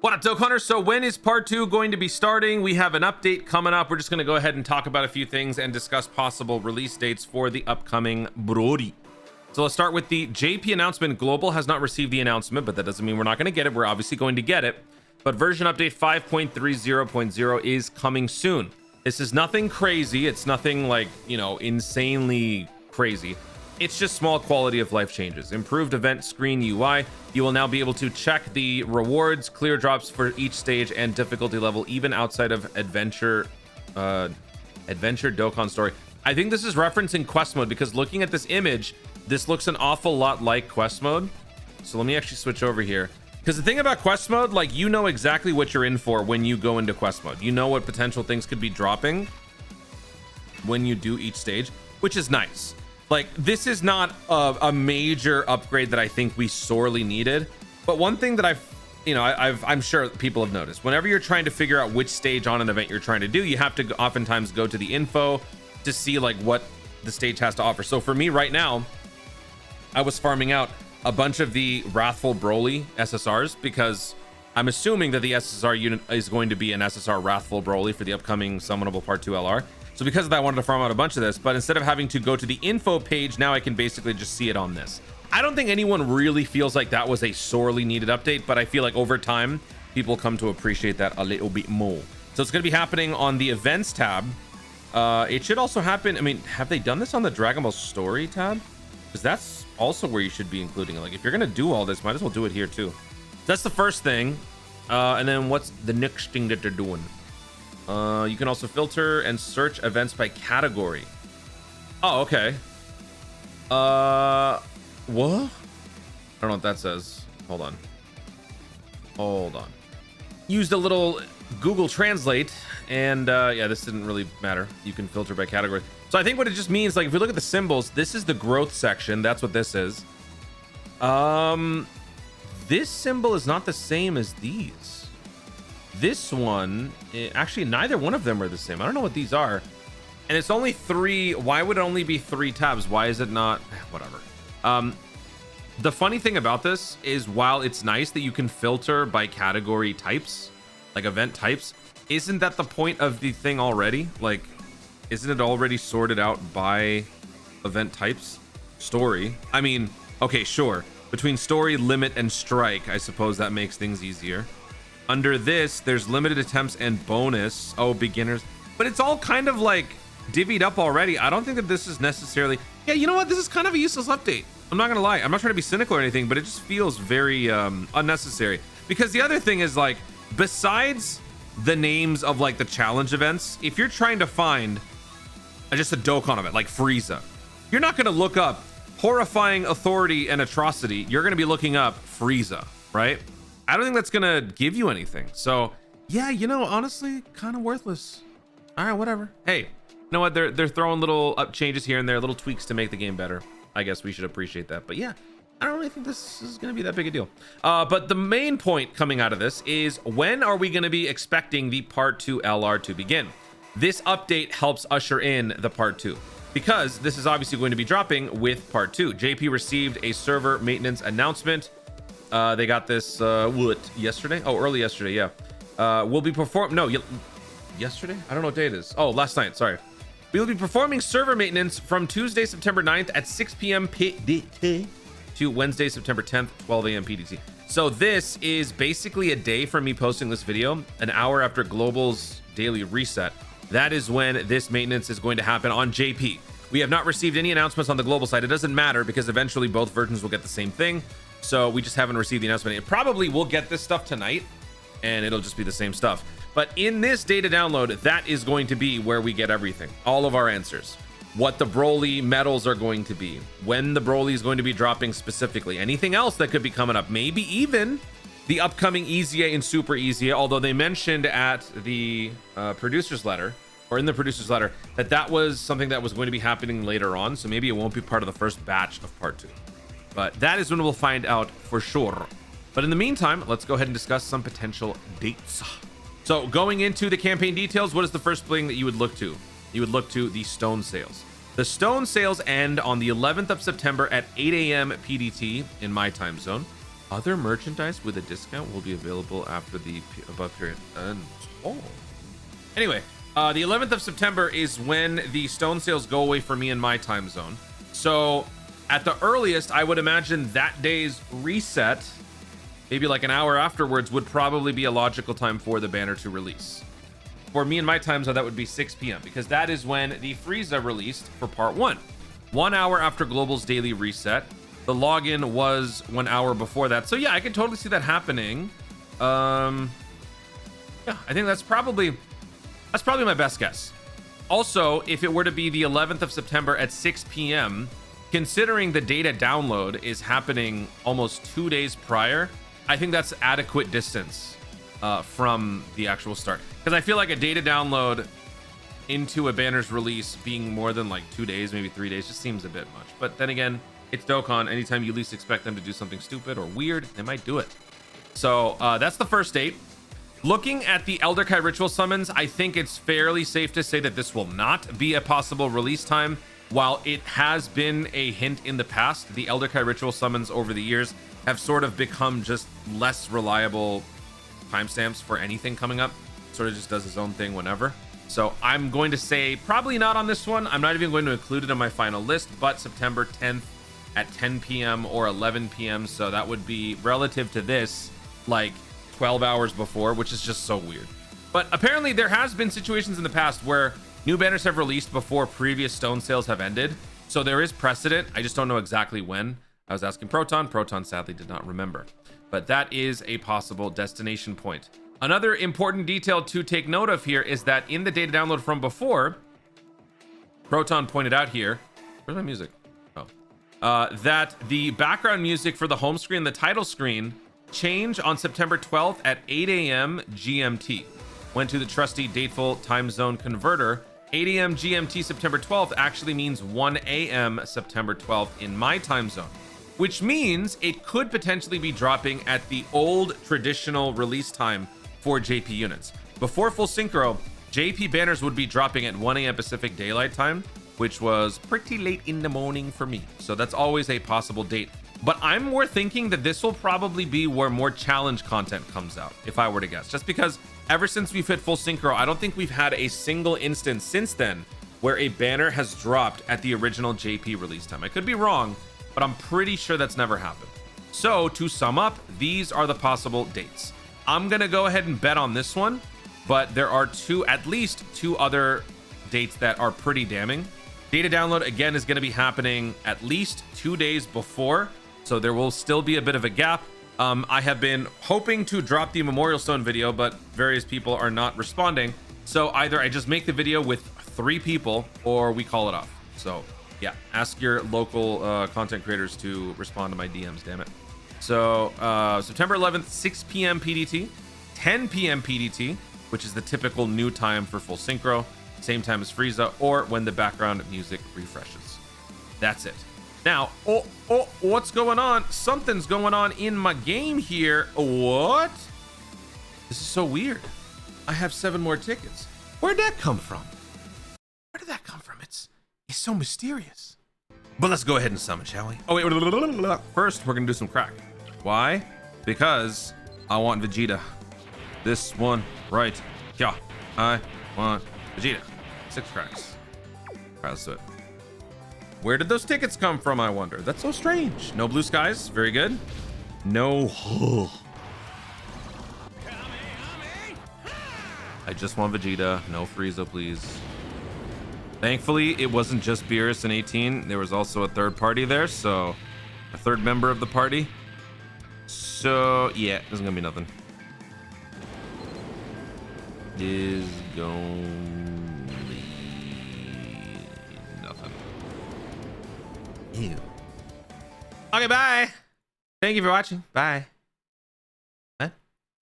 What up, Dokkan Hunters? So when is part 2 going to be starting? We have an update coming up. We're just going to go ahead and talk about a few things and discuss possible release dates for the upcoming BROLY. So let's start with the JP announcement. Global has not received the announcement, but that doesn't mean we're not going to get it. We're obviously going to get it. But version update 5.30.0 is coming soon. This is nothing crazy. It's nothing like, insanely crazy. It's just small quality of life changes. Improved event screen UI. You will now be able to check the rewards, clear drops for each stage and difficulty level, even outside of adventure Dokkan story. I think this is referencing quest mode because looking at this image, this looks an awful lot like quest mode. So let me actually switch over here. Because the thing about quest mode, like, you know exactly what you're in for when you go into quest mode. You know what potential things could be dropping when you do each stage, which is nice. Like, this is not a major upgrade that I think we sorely needed. But one thing that I'm sure people have noticed, whenever you're trying to figure out which stage on an event you're trying to do, you have to oftentimes go to the info to see like what the stage has to offer. So for me right now, I was farming out a bunch of the Wrathful BROLY SSRs because I'm assuming that the SSR unit is going to be an SSR Wrathful BROLY for the upcoming Summonable Part 2 LR. So because of that, I wanted to farm out a bunch of this, but instead of having to go to the info page, now I can basically just see it on this. I don't think anyone really feels like that was a sorely needed update, but I feel like over time, people come to appreciate that a little bit more. So it's going to be happening on the events tab. It should also happen. I mean, have they done this on the Dragon Ball Story tab? Because that's also where you should be including it. Like, if you're going to do all this, might as well do it here too. That's the first thing. And then what's the next thing that they're doing? You can also filter and search events by category. Oh, okay. What? I don't know what that says. Hold on. Used a little Google Translate, and yeah, this didn't really matter. You can filter by category. So I think what it just means, like, if we look at the symbols, this is the growth section. That's what this is. This symbol is not the same as these. This one, actually, neither one of them are the same. I don't know what these are. And it's only 3. Why would it only be 3 tabs? Why is it not? Whatever. The funny thing about this is, while it's nice that you can filter by category types, like event types, isn't that the point of the thing already? Like, isn't it already sorted out by event types? Story. I mean, okay, sure. Between story, limit, and strike, I suppose that makes things easier. Under this, there's limited attempts and bonus. Oh, beginners. But it's all kind of like divvied up already. I don't think that this is necessarily... Yeah, you know what? This is kind of a useless update. I'm not gonna lie. I'm not trying to be cynical or anything, but it just feels very unnecessary. Because the other thing is, like, besides the names of like the challenge events, if you're trying to find just a Dokkan event like Frieza, you're not gonna look up horrifying authority and atrocity. You're gonna be looking up Frieza, right? I don't think that's gonna give you anything. So yeah, honestly, kind of worthless. All right, whatever. Hey, you know what? They're throwing little up changes here and there, little tweaks to make the game better. I guess we should appreciate that. But yeah, I don't really think this is gonna be that big a deal. But the main point coming out of this is, when are we gonna be expecting the Part 2 LR to begin? This update helps usher in the Part 2, because this is obviously going to be dropping with Part 2. JP received a server maintenance announcement. They got this yesterday? Oh, early yesterday, yeah. We'll be yesterday? I don't know what day it is. Oh, last night, sorry. We will be performing server maintenance from Tuesday, September 9th at 6 p.m. PDT to Wednesday, September 10th, 12 a.m. PDT. So this is basically a day for me posting this video, an hour after Global's daily reset. That is when this maintenance is going to happen on JP. We have not received any announcements on the global side. It doesn't matter, because eventually both versions will get the same thing. So we just haven't received the announcement. It probably will get this stuff tonight, and it'll just be the same stuff. But in this data download, that is going to be where we get everything. All of our answers. What the BROLY medals are going to be. When the BROLY is going to be dropping specifically. Anything else that could be coming up. Maybe even the upcoming EZA and Super EZA. Although they mentioned at the producer's letter, or in the producer's letter, that was something that was going to be happening later on. So maybe it won't be part of the first batch of Part 2. But that is when we'll find out for sure. But in the meantime, let's go ahead and discuss some potential dates. So going into the campaign details, what is the first thing that you would look to? You would look to the stone sales. The stone sales end on the 11th of September at 8 a.m. PDT in my time zone. Other merchandise with a discount will be available after the above period. Oh. Anyway, the 11th of September is when the stone sales go away for me in my time zone. So at the earliest, I would imagine that day's reset, maybe like an hour afterwards, would probably be a logical time for the banner to release. For me and my time zone, that would be 6 p.m. because that is when the Frieza released for part 1. 1 hour after Global's daily reset. The login was 1 hour before that. So yeah, I can totally see that happening. Yeah, I think that's probably my best guess. Also, if it were to be the 11th of September at 6 p.m., considering the data download is happening almost 2 days prior, I think that's adequate distance from the actual start. Because I feel like a data download into a banner's release being more than like 2 days, maybe 3 days, just seems a bit much. But then again, it's Dokkan. Anytime you least expect them to do something stupid or weird, they might do it. So that's the first date. Looking at the Elder Kai ritual summons, I think it's fairly safe to say that this will not be a possible release time. While it has been a hint in the past, the Elder Kai ritual summons over the years have sort of become just less reliable timestamps for anything coming up. Sort of just does its own thing whenever. So I'm going to say probably not on this one. I'm not even going to include it in my final list, but September 10th at 10 p.m. or 11 p.m. So that would be relative to this, like 12 hours before, which is just so weird. But apparently there has been situations in the past where new banners have released before previous stone sales have ended. So there is precedent. I just don't know exactly when. I was asking Proton. Proton sadly did not remember. But that is a possible destination point. Another important detail to take note of here is that in the data download from before, Proton pointed out here, where's my music? Oh, that the background music for the home screen, the title screen, change on September 12th at 8 a.m. GMT. Went to the trusty dateful time zone converter. 8 a.m. GMT September 12th actually means 1 a.m. September 12th in my time zone, which means it could potentially be dropping at the old traditional release time for JP units. Before full synchro, JP banners would be dropping at 1 a.m. Pacific Daylight Time, which was pretty late in the morning for me. So that's always a possible date. But I'm more thinking that this will probably be where more challenge content comes out, if I were to guess. Just because ever since we've hit full synchro, I don't think we've had a single instance since then where a banner has dropped at the original JP release time. I could be wrong, but I'm pretty sure that's never happened. So to sum up, these are the possible dates. I'm gonna go ahead and bet on this one, but there are at least two other dates that are pretty damning. Data download again is gonna be happening at least 2 days before, so there will still be a bit of a gap. I have been hoping to drop the Memorial Stone video, but various people are not responding. So either I just make the video with 3 people or we call it off. So yeah, ask your local content creators to respond to my DMs, damn it. So September 11th, 6 p.m. PDT, 10 p.m. PDT, which is the typical new time for full synchro, same time as Frieza, or when the background music refreshes. That's it. Now, what's going on? Something's going on in my game here. What? This is so weird. I have 7 more tickets. Where'd that come from? Where did that come from? It's so mysterious. But let's go ahead and summon, shall we? Oh, wait. First, we're going to do some crack. Why? Because I want Vegeta. This one right here. I want Vegeta. 6 cracks. All right, let's do it. Where did those tickets come from, I wonder? That's so strange. No blue skies. Very good. No. I just want Vegeta. No Frieza, please. Thankfully, it wasn't just Beerus and 18. There was also a third party there, so a third member of the party. So, yeah, there's gonna be nothing. Is going to be nothing. Ew. Okay, bye. Thank you for watching. Bye.